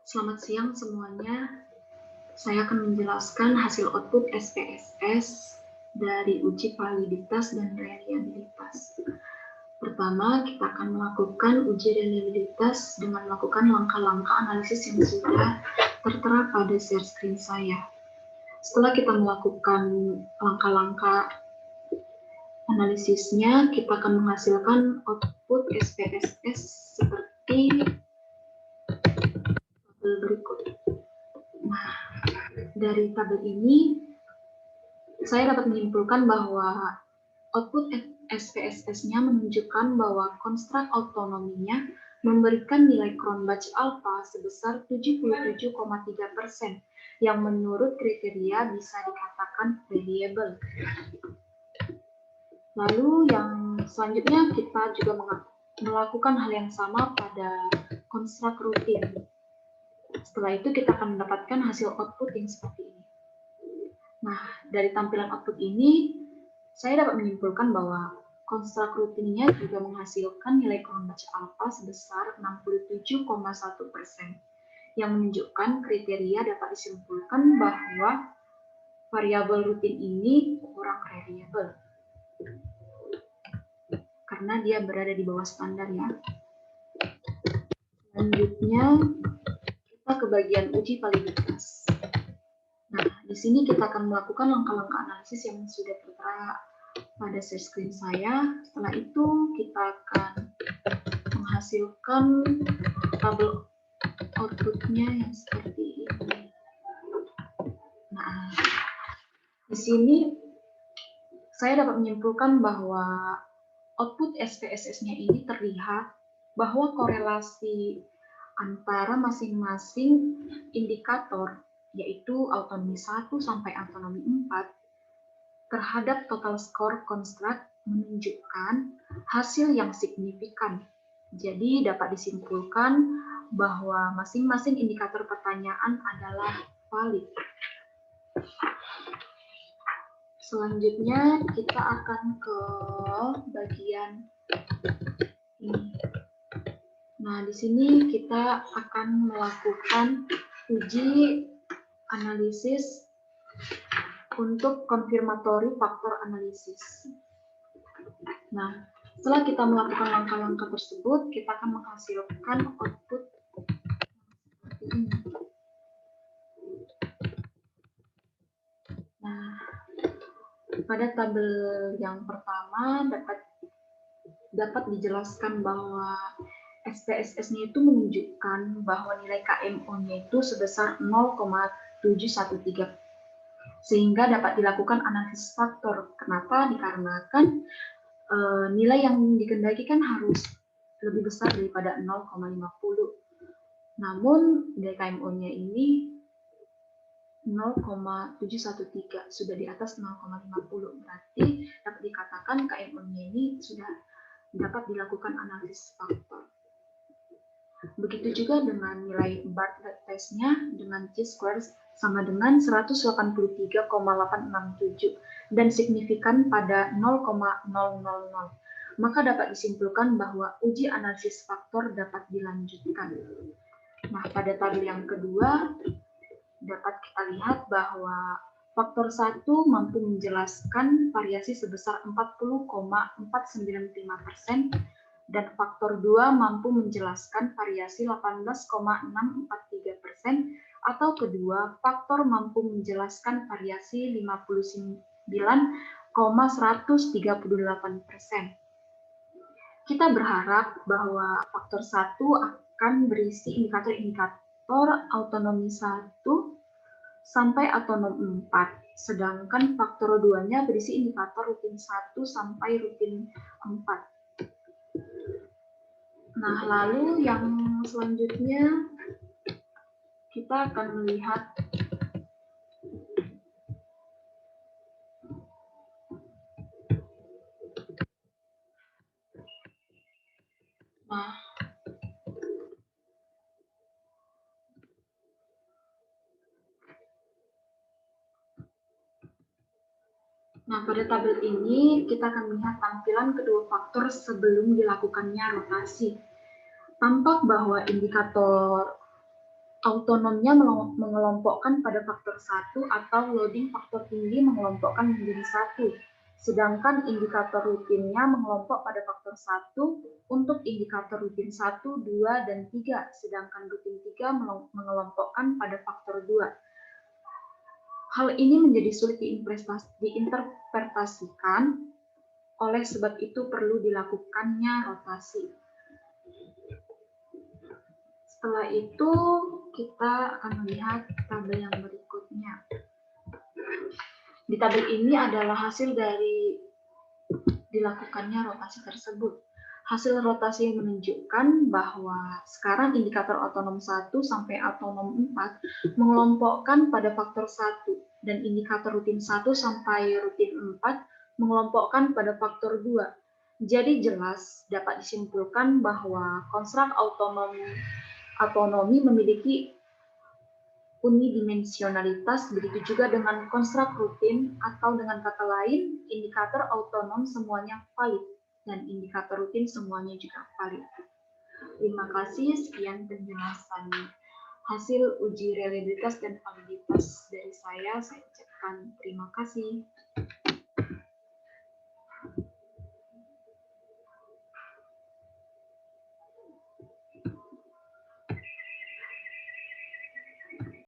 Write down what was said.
Selamat siang semuanya. Saya akan menjelaskan hasil output SPSS dari uji validitas dan reliabilitas. Pertama, kita akan melakukan uji reliabilitas dengan melakukan langkah-langkah analisis yang sudah tertera pada share screen saya. Setelah kita melakukan langkah-langkah analisisnya, kita akan menghasilkan output SPSS seperti tabel berikut. Nah, dari tabel ini, saya dapat menyimpulkan bahwa output SPSS-nya menunjukkan bahwa konstruk autonominya memberikan nilai Cronbach alpha sebesar 77,3%, yang menurut kriteria bisa dikatakan reliable. Lalu yang selanjutnya kita juga melakukan hal yang sama pada konstruk rutin. Setelah itu kita akan mendapatkan hasil output yang seperti ini. Nah, dari tampilan output ini, saya dapat menyimpulkan bahwa konstruk rutinnya juga menghasilkan nilai Cronbach alpha sebesar 67,1%, yang menunjukkan kriteria dapat disimpulkan bahwa variabel rutin ini kurang reliable, karena dia berada di bawah standar ya. Selanjutnya, kita ke bagian uji validitas. Nah, di sini kita akan melakukan langkah-langkah analisis yang sudah tertera pada share screen saya. Setelah itu, kita akan menghasilkan tabel outputnya yang seperti ini. Nah, di sini saya dapat menyimpulkan bahwa output SPSS-nya ini terlihat bahwa korelasi antara masing-masing indikator, yaitu autonomi 1 sampai autonomi 4, terhadap total skor konstruk menunjukkan hasil yang signifikan. Jadi dapat disimpulkan bahwa masing-masing indikator pertanyaan adalah valid. Selanjutnya kita akan ke bagian ini. Nah, di sini kita akan melakukan uji analisis untuk konfirmatory faktor analisis. Nah, setelah kita melakukan langkah-langkah tersebut, kita akan menghasilkan output seperti ini. Nah, pada tabel yang pertama dapat dijelaskan bahwa SPSS-nya itu menunjukkan bahwa nilai KMO-nya itu sebesar 0,713, sehingga dapat dilakukan analisis faktor. Kenapa? Dikarenakan nilai yang dikehendaki kan harus lebih besar daripada 0,50. Namun nilai KMO-nya ini 0,713, sudah di atas 0,50. Berarti dapat dikatakan KMO-nya ini sudah dapat dilakukan analisis faktor. Begitu juga dengan nilai Bartlett test-nya dengan chi-square sama dengan 183,867 dan signifikan pada 0,000. Maka dapat disimpulkan bahwa uji analisis faktor dapat dilanjutkan. Nah, pada tabel yang kedua dapat kita lihat bahwa faktor 1 mampu menjelaskan variasi sebesar 40,495%, dan faktor 2 mampu menjelaskan variasi 18,643%, atau kedua, faktor mampu menjelaskan variasi 59,138%. Kita berharap bahwa faktor 1 akan berisi indikator-indikator autonomi 1 sampai autonom 4, sedangkan faktor 2-nya berisi indikator rutin 1 sampai rutin 4. Nah, lalu yang selanjutnya kita akan melihat Nah, pada tabel ini kita akan melihat tampilan kedua faktor sebelum dilakukannya rotasi. Tampak bahwa indikator autonomnya mengelompokkan pada faktor 1 atau loading faktor tinggi mengelompokkan menjadi 1. Sedangkan indikator rutinnya mengelompok pada faktor 1 untuk indikator rutin 1, 2, dan 3. Sedangkan rutin 3 mengelompokkan pada faktor 2. Hal ini menjadi sulit diinterpretasikan, oleh sebab itu perlu dilakukannya rotasi. Setelah itu, kita akan melihat tabel yang berikutnya. Di tabel ini adalah hasil dari dilakukannya rotasi tersebut. Hasil rotasi menunjukkan bahwa sekarang indikator otonom 1 sampai otonom 4 mengelompokkan pada faktor 1 dan indikator rutin 1 sampai rutin 4 mengelompokkan pada faktor 2. Jadi jelas dapat disimpulkan bahwa konstruk autonomi memiliki unidimensionalitas, begitu juga dengan konstruk rutin, atau dengan kata lain, indikator autonom semuanya valid, dan indikator rutin semuanya juga valid. Terima kasih, sekian penjelasan hasil uji reliabilitas dan validitas dari saya ucapkan terima kasih.